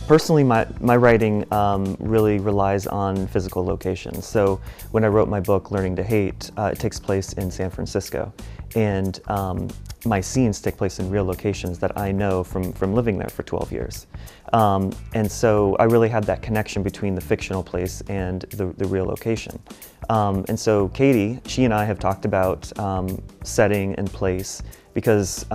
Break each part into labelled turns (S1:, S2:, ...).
S1: Personally, my writing really relies on physical locations. So when I wrote my book, Learning to Hate, it takes place in San Francisco. And my scenes take place in real locations that I know from living there for 12 years. And so I really had that connection between the fictional place and the real location. And so Katie, she and I have talked about setting and place because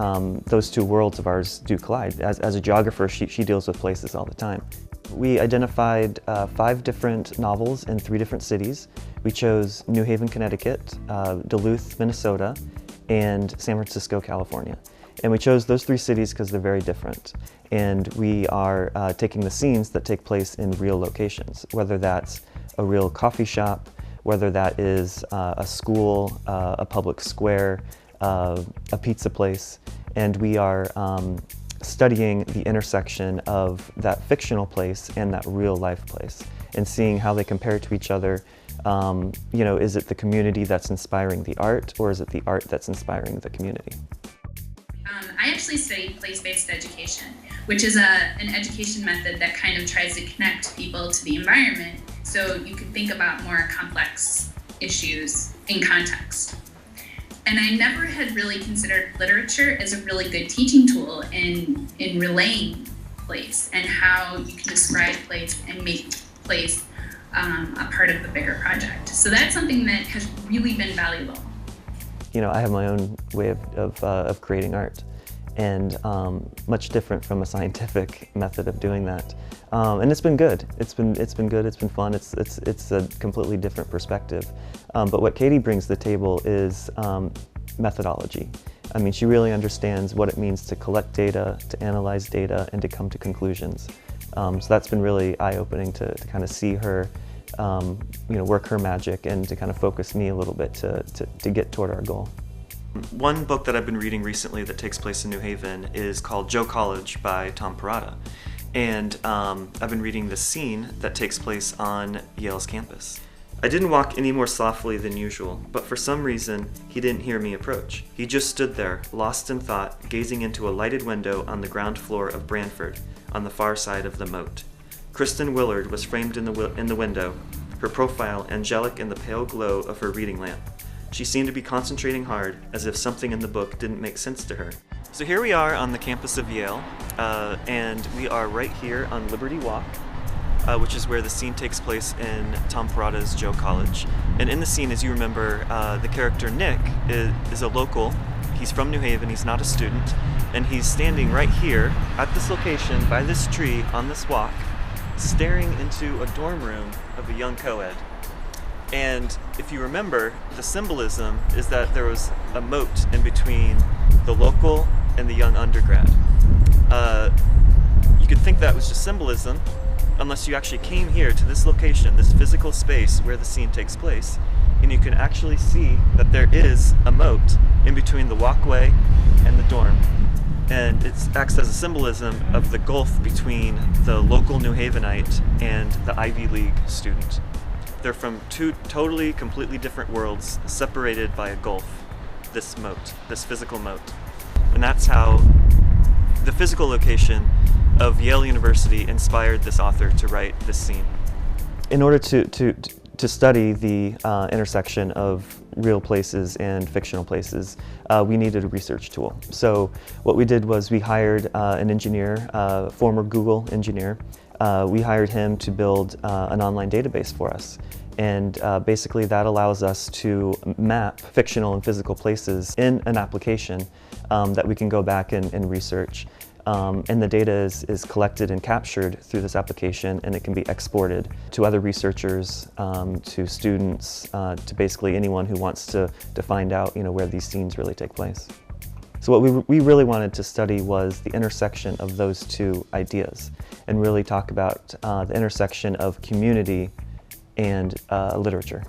S1: those two worlds of ours do collide. As a geographer, she deals with places all the time. We identified 5 different novels in 3 different cities. We chose New Haven, Connecticut, Duluth, Minnesota, and San Francisco, California. And we chose those 3 cities because they're very different. And we are taking the scenes that take place in real locations, whether that's a real coffee shop, whether that is a school, a public square, a pizza place, and we are studying the intersection of that fictional place and that real life place and seeing how they compare to each other. You know, is it the community that's inspiring the art, or is it the art that's inspiring the community?
S2: I actually studied place-based education, which is an education method that kind of tries to connect people to the environment so you can think about more complex issues in context. And I never had really considered literature as a really good teaching tool in relaying place and how you can describe place and make place a part of the bigger project. So that's something that has really been valuable.
S1: You know, I have my own way of creating art, and much different from a scientific method of doing that. And it's been good. It's been good. It's been fun. It's a completely different perspective. But what Katie brings to the table is methodology. I mean, she really understands what it means to collect data, to analyze data, and to come to conclusions. So that's been really eye-opening to kind of see her, you know, work her magic and to kind of focus me a little bit to get toward our goal. One book that I've been reading recently that takes place in New Haven is called Joe College by Tom Perrotta. And I've been reading the scene that takes place on Yale's campus. I didn't walk any more softly than usual, but for some reason, he didn't hear me approach. He just stood there, lost in thought, gazing into a lighted window on the ground floor of Branford, on the far side of the moat. Kristen Willard was framed in the window, her profile angelic in the pale glow of her reading lamp. She seemed to be concentrating hard, as if something in the book didn't make sense to her. So here we are on the campus of Yale, and we are right here on Liberty Walk, which is where the scene takes place in Tom Perrotta's Joe College. And in the scene, as you remember, the character Nick is a local. He's from New Haven, he's not a student, and he's standing right here at this location by this tree on this walk, staring into a dorm room of a young co-ed. And if you remember, the symbolism is that there was a moat in between the local and the young undergrad. You could think that was just symbolism, unless you actually came here to this location, this physical space where the scene takes place, and you can actually see that there is a moat in between the walkway and the dorm. And it acts as a symbolism of the gulf between the local New Havenite and the Ivy League student. They're from 2 totally, completely different worlds, separated by a gulf, this moat, this physical moat. And that's how the physical location of Yale University inspired this author to write this scene. In order to study the intersection of real places and fictional places, we needed a research tool. So what we did was we hired an engineer, former Google engineer. We hired him to build an online database for us. And basically that allows us to map fictional and physical places in an application that we can go back and research. And the data is collected and captured through this application, and it can be exported to other researchers, to students, to basically anyone who wants to find out, you know, where these scenes really take place. So what we really wanted to study was the intersection of those 2 ideas, and really talk about the intersection of community and literature.